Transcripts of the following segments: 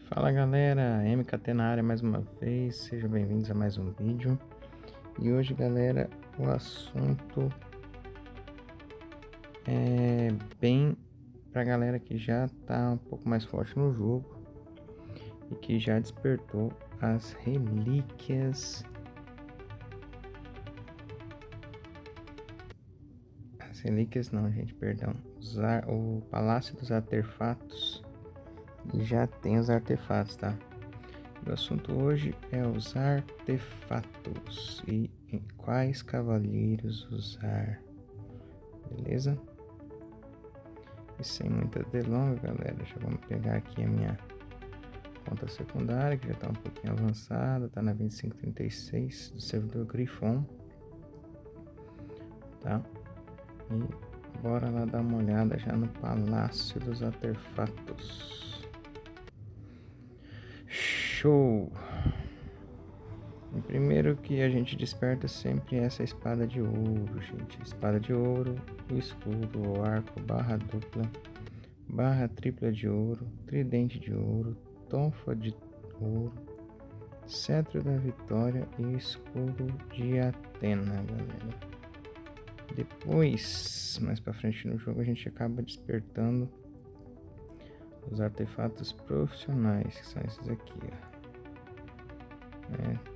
Fala galera, MKT na área mais uma vez, sejam bem-vindos a mais um vídeo. E hoje galera, o assunto é bem pra galera que já tá um pouco mais forte no jogo e que já despertou as relíquias. As relíquias não, gente, perdão. O Palácio dos Artefatos. E já tem os artefatos, tá? O assunto hoje é os artefatos e em quais cavaleiros usar, beleza? E sem muita delonga, galera, já vamos pegar aqui a minha conta secundária, que já está um pouquinho avançada, tá na 2536 do servidor Grifon, tá? E bora lá dar uma olhada já no Palácio dos Artefatos. Show! O primeiro que a gente desperta sempre é essa espada de ouro, gente. Espada de ouro, o escudo, o arco, barra dupla, barra tripla de ouro, tridente de ouro, tonfa de ouro, cetro da vitória e escudo de Atena, galera. Depois, mais pra frente no jogo, a gente acaba despertando os artefatos profissionais, que são esses aqui, ó.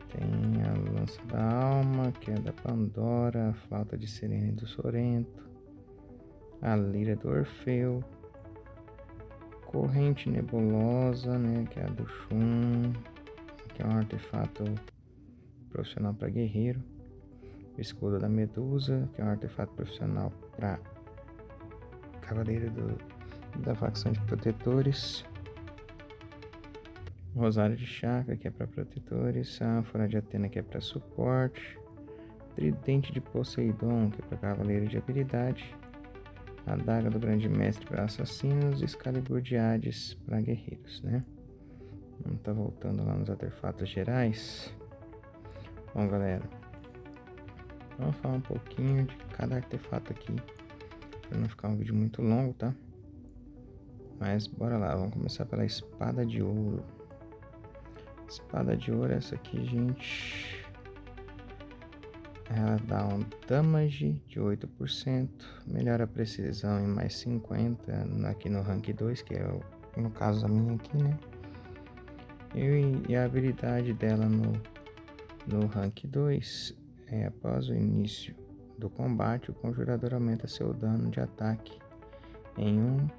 Tem a lança da alma, que é da Pandora, a flauta de Serena e do Sorento, a lira do Orfeu, corrente nebulosa, né, que é a do Shun, que é um artefato profissional para guerreiro, o escudo da Medusa, que é um artefato profissional para cavaleiro da facção de protetores, Rosário de Chakra, que é para protetores, a ânfora de Atena, que é para suporte, tridente de Poseidon, que é para cavaleiro de habilidade, a adaga do grande mestre para assassinos e Excalibur de Hades para guerreiros, né? Vamos tá voltando lá nos artefatos gerais. Bom, galera, vamos falar um pouquinho de cada artefato aqui, para não ficar um vídeo muito longo, tá? Mas bora lá, vamos começar pela espada de ouro. Espada de ouro, essa aqui, gente, ela dá um damage de 8%, melhora a precisão em mais 50 aqui no rank 2, que é no caso a minha aqui, né? E a habilidade dela no rank 2 é: após o início do combate, o conjurador aumenta seu dano de ataque em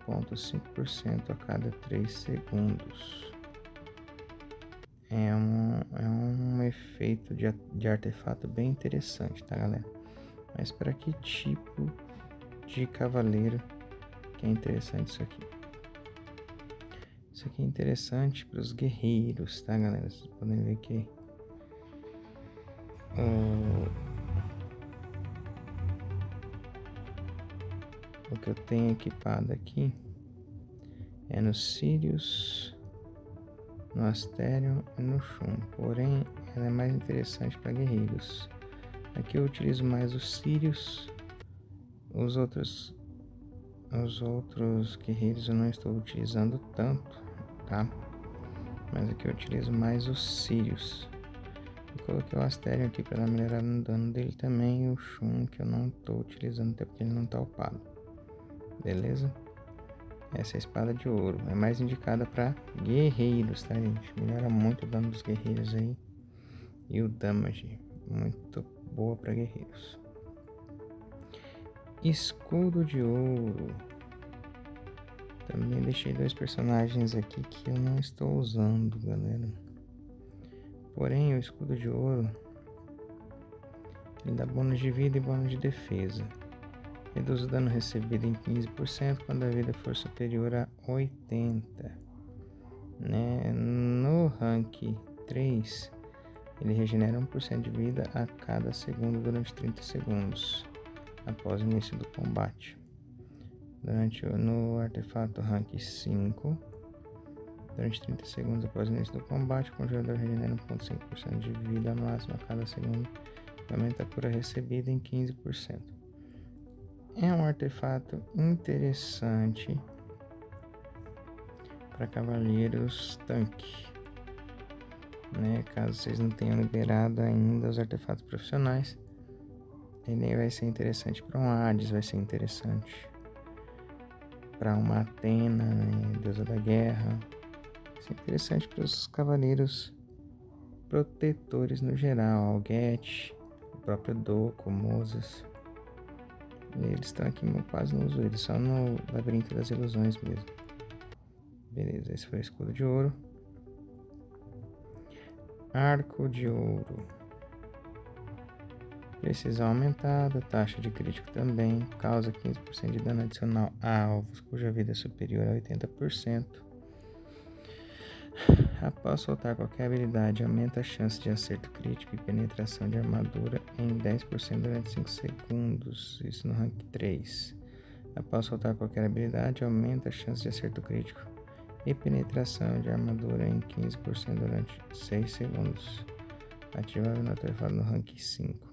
1,5% a cada 3 segundos. É um efeito de artefato bem interessante, tá, galera? Mas para que tipo de cavaleiro que é interessante isso aqui? Isso aqui é interessante para os guerreiros, tá, galera? Vocês podem ver que o que eu tenho equipado aqui é no Sirius, no Asterion e no Shun. Porém, ela é mais interessante para guerreiros. Aqui eu utilizo mais os Sirius. Os outros guerreiros eu não estou utilizando tanto, tá? Mas aqui eu utilizo mais os Sirius. Eu coloquei o Asterion aqui para melhorar no dano dele também. E o Shun, que eu não estou utilizando até porque ele não está upado. Beleza? Essa é a espada de ouro. É mais indicada para guerreiros, tá, gente? Melhora muito o dano dos guerreiros aí. E o damage. Muito boa para guerreiros. Escudo de ouro. Também deixei 2 personagens aqui que eu não estou usando, galera. Porém, o escudo de ouro, ele dá bônus de vida e bônus de defesa. Reduz o dano recebido em 15% quando a vida for superior a 80. Né? No rank 3, ele regenera 1% de vida a cada segundo durante 30 segundos após o início do combate. No artefato rank 5, durante 30 segundos após o início do combate, o conjurador regenera 1,5% de vida máxima a cada segundo e aumenta a cura recebida em 15%. É um artefato interessante para cavaleiros tanque, né? Caso vocês não tenham liberado ainda os artefatos profissionais, ele vai ser interessante para um Hades, vai ser interessante para uma Athena, né? Deusa da guerra. Vai ser interessante para os cavaleiros protetores no geral, Algete, o próprio Doco, Moses. Eles estão aqui, eu quase não uso eles, só no Labirinto das Ilusões mesmo. Beleza, esse foi o escudo de ouro. Arco de ouro. Precisão aumentada, taxa de crítico também, causa 15% de dano adicional a alvos cuja vida é superior a 80%. Após soltar qualquer habilidade, aumenta a chance de acerto crítico e penetração de armadura em 10% durante 5 segundos, isso no rank 3. Após soltar qualquer habilidade, aumenta a chance de acerto crítico e penetração de armadura em 15% durante 6 segundos. Ativável no artefato no rank 5.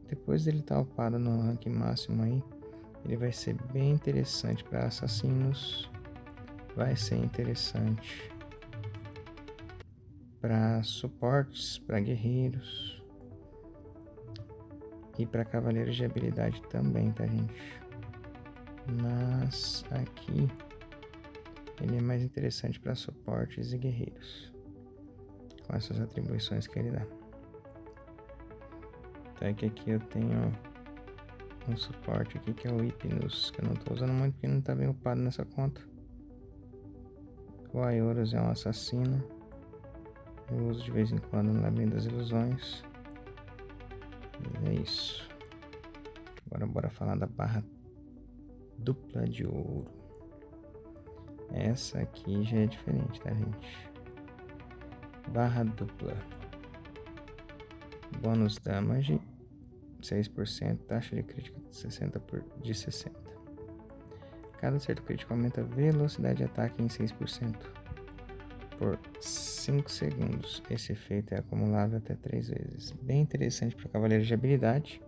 Depois dele estar upado no rank máximo aí, ele vai ser bem interessante para assassinos, vai ser interessante para suportes, para guerreiros e para cavaleiros de habilidade também, tá, gente? Mas aqui ele é mais interessante para suportes e guerreiros, com essas atribuições que ele dá. Tá, que aqui eu tenho um suporte aqui que é o Hypnus, que eu não tô usando muito porque não tá bem upado nessa conta. O Aioros é um assassino, eu uso de vez em quando no Labirinto das Ilusões. É isso. Agora bora falar da barra dupla de ouro. Essa aqui já é diferente, tá, gente? Barra dupla. Bônus damage 6%, taxa de crítico de 60. Cada acerto crítico aumenta a velocidade de ataque em 6% por 5 segundos. Esse efeito é acumulável até 3 vezes. Bem interessante para cavaleiros de habilidade,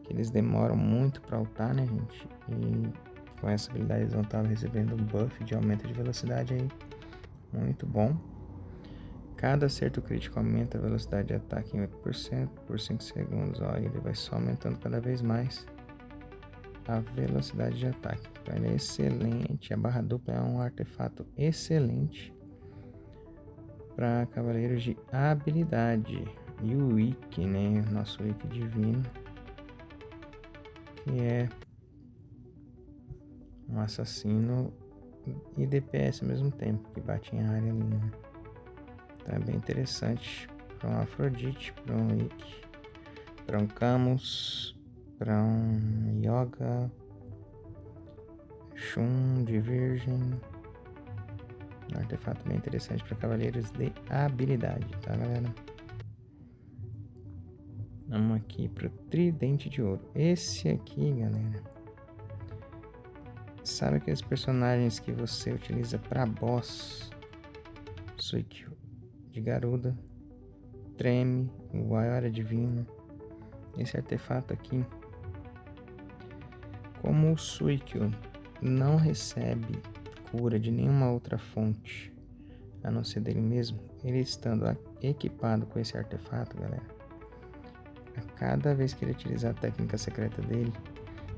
que eles demoram muito para ultar, né, gente? E com essa habilidade eles vão estar recebendo um buff de aumento de velocidade aí, muito bom. Cada acerto crítico aumenta a velocidade de ataque em 8% por 5 segundos. Ó, ele vai só aumentando cada vez mais a velocidade de ataque. Então ele é excelente. A barra dupla é um artefato excelente para cavaleiros de habilidade. E o Wiki, né? Nosso Wiki divino, que é um assassino e DPS ao mesmo tempo, que bate em área ali, né? Então é bem interessante para um Afrodite, para um Wiki, para um Camus, para um Yoga, Shun de Virgem. Um artefato bem interessante para cavaleiros de habilidade, tá, galera? Vamos aqui para o Tridente de Ouro. Esse aqui, galera, sabe aqueles personagens que você utiliza para boss? Suikyo de Garuda, Treme, o Ayora Divino. Esse artefato aqui, como o Suikyo não recebe cura de nenhuma outra fonte a não ser dele mesmo, ele estando equipado com esse artefato, galera, a cada vez que ele utilizar a técnica secreta dele,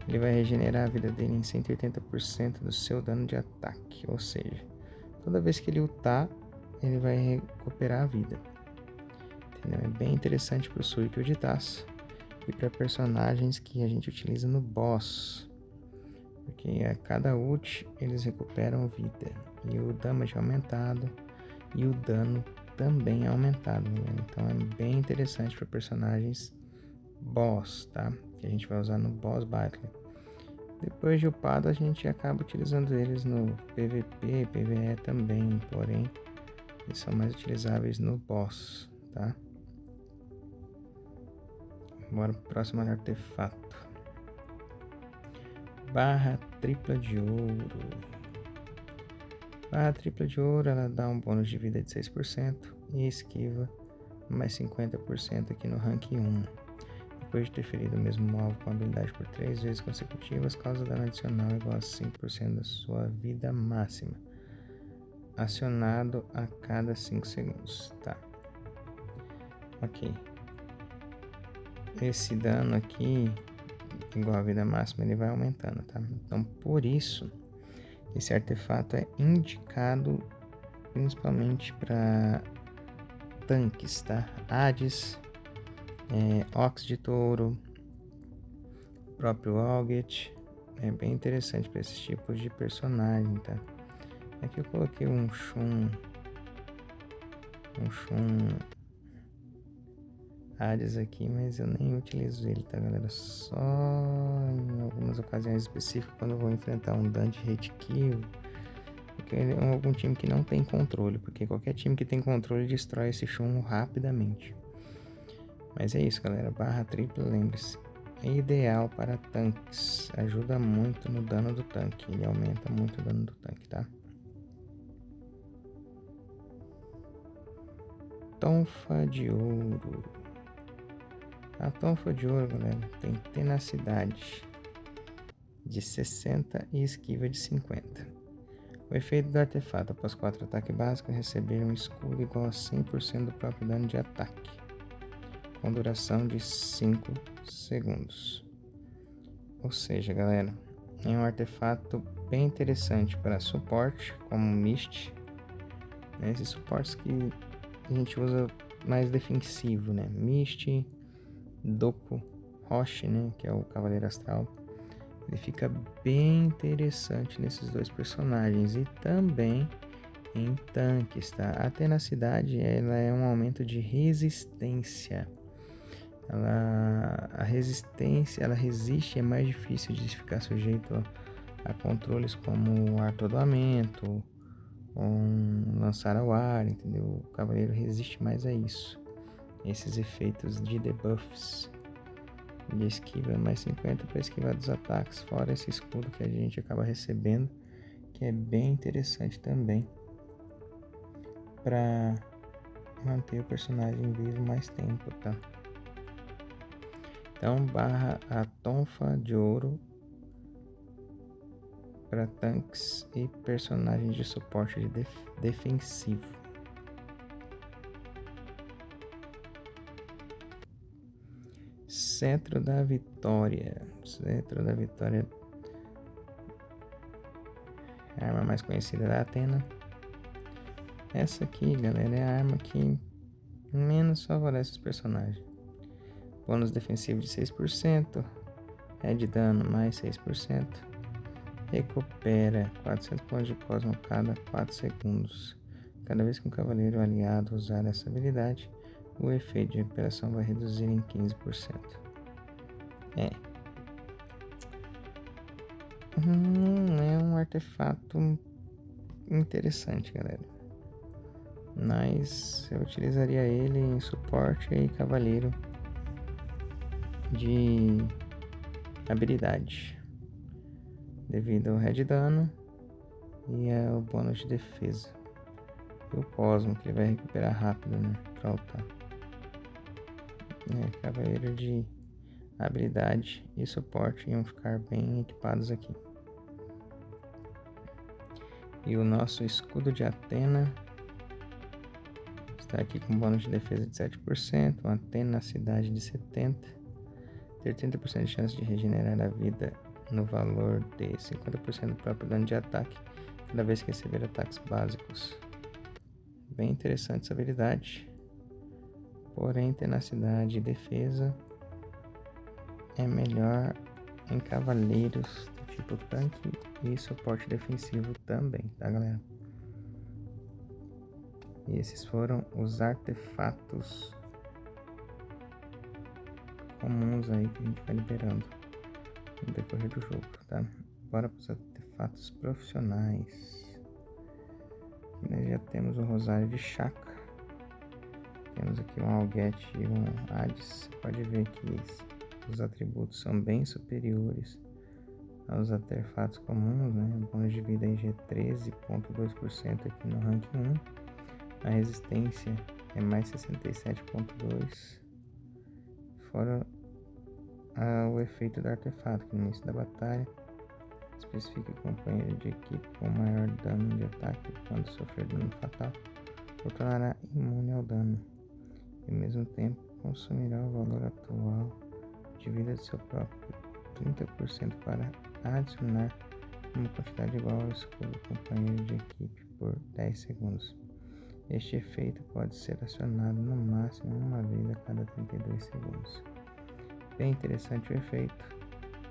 ele vai regenerar a vida dele em 180% do seu dano de ataque. Ou seja, toda vez que ele ultar, ele vai recuperar a vida. Entendeu? É bem interessante para o Suikyo de taça e para personagens que a gente utiliza no boss, porque a cada ult eles recuperam vida e o damage é aumentado e o dano também é aumentado, né? Então é bem interessante para personagens boss, tá? Que a gente vai usar no boss battle. Depois de upado a gente acaba utilizando eles no PVP e PVE também, porém eles são mais utilizáveis no boss, tá? Bora pro próximo artefato. Barra tripla de ouro. Barra tripla de ouro, ela dá um bônus de vida de 6% e esquiva mais 50% aqui no rank 1. Depois de ter ferido o mesmo alvo com habilidade por 3 vezes consecutivas, causa dano adicional igual a 5% da sua vida máxima. acionado a cada 5 segundos, tá? Ok. Esse dano aqui, igual a vida máxima, ele vai aumentando, tá? Então, por isso, esse artefato é indicado principalmente para tanques, tá? Hades, Ox de Touro, o próprio Alget. É bem interessante para esses tipos de personagem, tá? Aqui eu coloquei um Shun Hades aqui, mas eu nem utilizo ele, tá, galera? Só em algumas ocasiões específicas, quando eu vou enfrentar um Dante Hate Kill, porque ele é algum time que não tem controle, porque qualquer time que tem controle destrói esse Shun rapidamente. Mas é isso, galera. Barra tripla, lembre-se, é ideal para tanques. Ajuda muito no dano do tanque. Ele aumenta muito o dano do tanque, tá? Tonfa de Ouro. A Tonfa de Ouro, galera, tem tenacidade de 60 e esquiva de 50. O efeito do artefato: após 4 ataques básicos, receber um escudo igual a 100% do próprio dano de ataque, com duração de 5 segundos. Ou seja, galera, é um artefato bem interessante para suporte, como Mist, né? Esses suportes que a gente usa mais defensivo, né? Mist, Doku, Roche, né? Que é o Cavaleiro Astral. Ele fica bem interessante nesses dois personagens e também em tanques, tá? A tenacidade, ela é um aumento de resistência. A resistência, ela resiste, é mais difícil de ficar sujeito a controles como atordoamento, lançar ao ar, entendeu? O cavaleiro resiste mais a isso. Esses efeitos de debuffs de esquiva mais 50 para esquivar dos ataques, fora esse escudo que a gente acaba recebendo, que é bem interessante também para manter o personagem vivo mais tempo, tá? Então, barra a Tonfa de Ouro para tanques e personagens de suporte defensivo. Cetro da Vitória. Cetro da Vitória é a arma mais conhecida da Athena. Essa aqui, galera, é a arma que menos favorece os personagens. Bônus defensivo de 6%, de dano mais 6%, recupera 400 pontos de cosmo cada 4 segundos. Cada vez que um cavaleiro aliado usar essa habilidade, o efeito de recuperação vai reduzir em 15%. Não é um artefato interessante, galera. Mas eu utilizaria ele em suporte e cavaleiro de habilidade, devido ao red dano e ao bônus de defesa. E o cosmo, que ele vai recuperar rápido, né, pra ultar. Cavaleiro de habilidade e suporte iam ficar bem equipados aqui. E o nosso escudo de Athena está aqui com bônus de defesa de 7%, uma tenacidade de 70%, ter 30% de chance de regenerar a vida no valor de 50% do próprio dano de ataque cada vez que receber ataques básicos. Bem interessante essa habilidade, porém tenacidade e defesa é melhor em cavaleiros do tipo tanque e suporte defensivo também, tá, galera? E esses foram os artefatos comuns aí que a gente vai liberando no decorrer do jogo, tá? Bora para os artefatos profissionais. Aqui nós já temos o Rosário de Chakra. Temos aqui um Alget e um Hades. Você pode ver que os atributos são bem superiores aos artefatos comuns, né? O bônus de vida aí já é 13,2% aqui no rank 1. A resistência é mais 67,2%. Fora o efeito do artefato, que no início da batalha Especifique o companheiro de equipe com maior dano de ataque quando sofrer dano fatal, ou tornará imune ao dano, e ao mesmo tempo consumirá o valor atual de vida de seu próprio 30% para adicionar uma quantidade igual ao escudo do companheiro de equipe por 10 segundos. Este efeito pode ser acionado no máximo uma vez a cada 32 segundos. Bem interessante o efeito.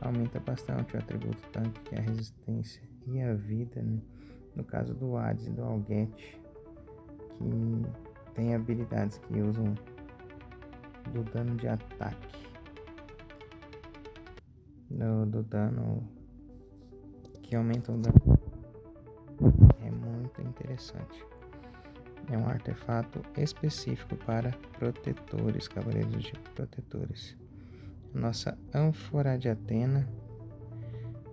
Aumenta bastante o atributo tanque, que é a resistência e a vida, né? No caso do Hades e do Algete, que tem habilidades que usam do dano de ataque, do dano que aumenta o dano. É muito interessante. É um artefato específico para protetores, cavaleiros de protetores. Nossa ânfora de Atena,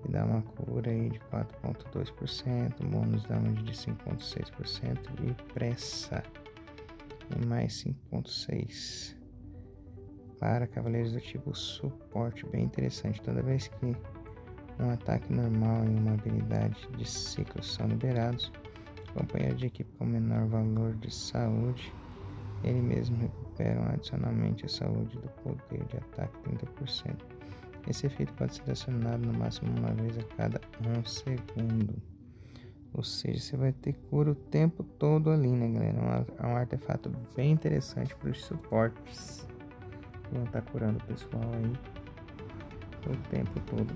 que dá uma cura aí de 4,2%, bônus damage de 5,6% e pressa em mais 5,6%. Para cavaleiros do tipo suporte, bem interessante. Toda vez que um ataque normal e uma habilidade de ciclo são liberados, o companheiro de equipe com menor valor de saúde, ele mesmo recupera adicionalmente a saúde do poder de ataque 30%. Esse efeito pode ser acionado no máximo uma vez a cada 1 segundo. Ou seja, você vai ter cura o tempo todo ali, né, galera? É um artefato bem interessante para os suportes. Vão estar curando o pessoal aí o tempo todo.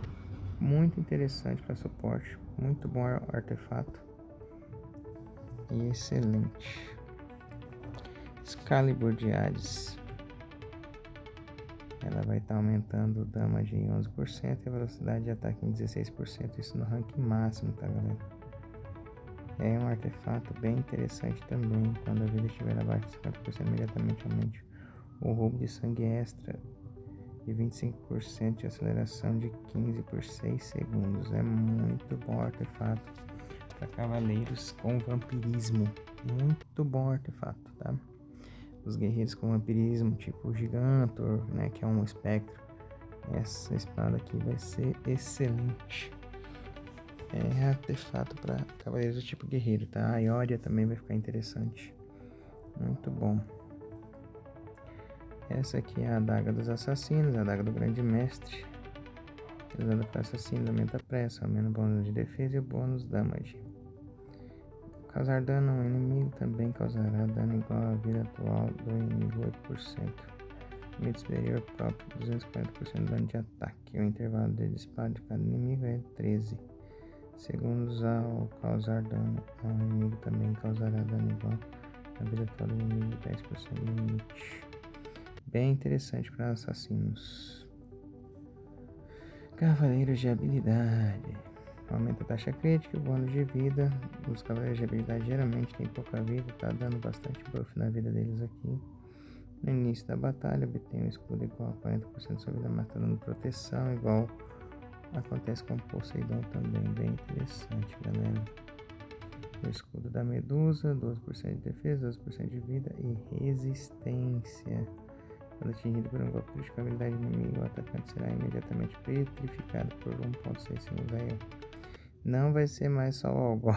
Muito interessante para suporte. Muito bom artefato. E excelente. Excalibur de Hades. Ela vai estar aumentando o damage em 11% e a velocidade de ataque em 16%. Isso no rank máximo, tá, galera? É um artefato bem interessante também. Quando a vida estiver abaixo de 50%, imediatamente aumente o roubo de sangue extra de 25% e aceleração de 15 por 6 segundos. É muito bom artefato para cavaleiros com vampirismo. Muito bom artefato, tá? Os guerreiros com vampirismo, tipo o Gigantor, né, que é um espectro. Essa espada aqui vai ser excelente. É artefato para cavaleiros do tipo guerreiro, tá? A Ioria também vai ficar interessante. Muito bom. Essa aqui é a adaga dos assassinos, a adaga do grande mestre. Usada para assassino, aumenta a pressa, aumenta o bônus de defesa e o bônus damage. Causar dano a um inimigo também causará dano igual à vida atual do inimigo 8%. Limite superior próprio 240% de dano de ataque. O intervalo de disparo de cada inimigo é 13 segundos. Ao causar dano a um inimigo também causará dano igual à vida atual do inimigo 10% de limite. Bem interessante para assassinos. Cavaleiros de habilidade. Aumenta a taxa crítica e o bônus de vida. Os cavaleiros de habilidade geralmente têm pouca vida, tá dando bastante buff na vida deles aqui. No início da batalha, obtém um escudo igual a 40% de sua vida, mas tá dando proteção, igual acontece com o Poseidon também. Bem interessante, galera. O escudo da Medusa, 12% de defesa, 12% de vida e resistência. Quando atingido por um golpe crítico, a habilidade inimigo, o atacante será imediatamente petrificado por 1,6 segundos. Aí, não vai ser mais só o Algol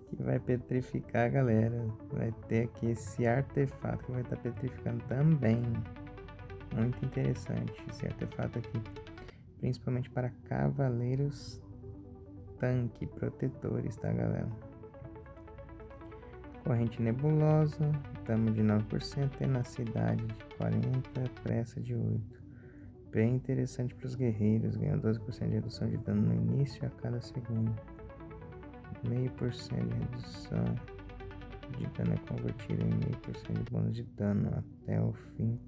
que vai petrificar, galera. Vai ter aqui esse artefato que vai estar petrificando também. Muito interessante esse artefato aqui, principalmente para cavaleiros tanque protetores, tá, galera? Corrente nebulosa, dano de 9%, tenacidade de 40%, pressa de 8%. Bem interessante para os guerreiros, ganham 12% de redução de dano no início a cada segundo. 0,5% de redução de dano é convertido em 0,5% de bônus de dano até o fim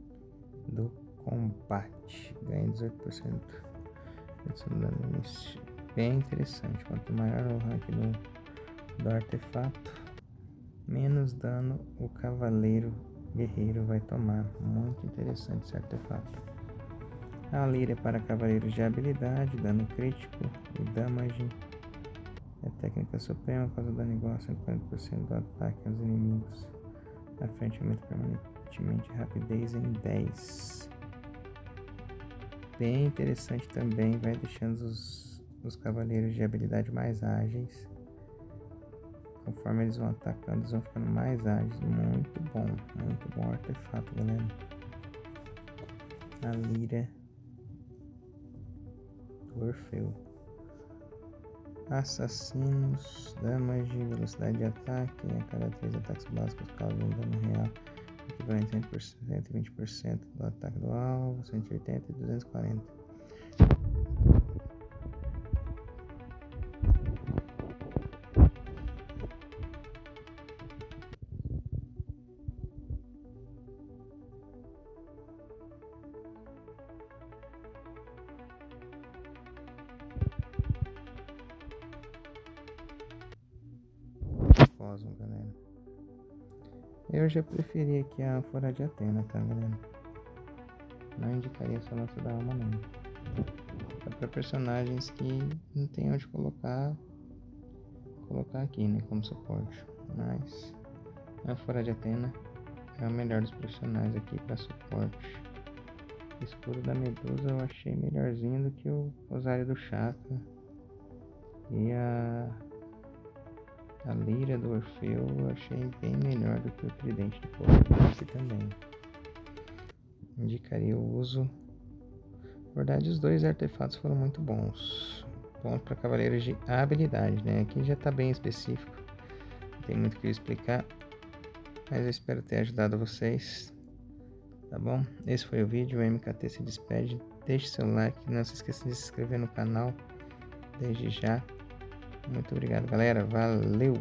do combate. Ganha 18% de redução de dano no início. Bem interessante, quanto maior o rank do artefato, menos dano o cavaleiro guerreiro vai tomar. Muito interessante esse artefato. A lira é para cavaleiros de habilidade, dano crítico e damage. É a técnica suprema, causa dano igual a 50% do ataque aos inimigos. Na frente aumenta permanentemente rapidez em 10. Bem interessante também, vai deixando os os cavaleiros de habilidade mais ágeis. Conforme eles vão atacando, eles vão ficando mais ágeis. Muito bom artefato, galera. A lira do Orfeu. Assassinos, damas de velocidade de ataque. A cada 3 ataques básicos causam um dano real equivalente a 100% e 20% do ataque do alvo, 180 e 240. Cosmo, galera. Eu já preferi aqui a Fora de Atena, tá, galera? Não indicaria essa lança da alma, não. É para personagens que não tem onde colocar aqui, né, como suporte. Mas a Fora de Atena é o melhor dos profissionais aqui para suporte. O escudo da Medusa eu achei melhorzinho do que o Rosário do Chakra. E a lira do Orfeu eu achei bem melhor do que o tridente de Apocalipse também. Indicaria o uso. Na verdade, os dois artefatos foram muito bons. Bons para cavaleiros de habilidade, né? Aqui já está bem específico. Não tem muito o que explicar. Mas eu espero ter ajudado vocês. Tá bom? Esse foi o vídeo. O MKT se despede. Deixe seu like. Não se esqueça de se inscrever no canal. Desde já. Muito obrigado, galera. Valeu!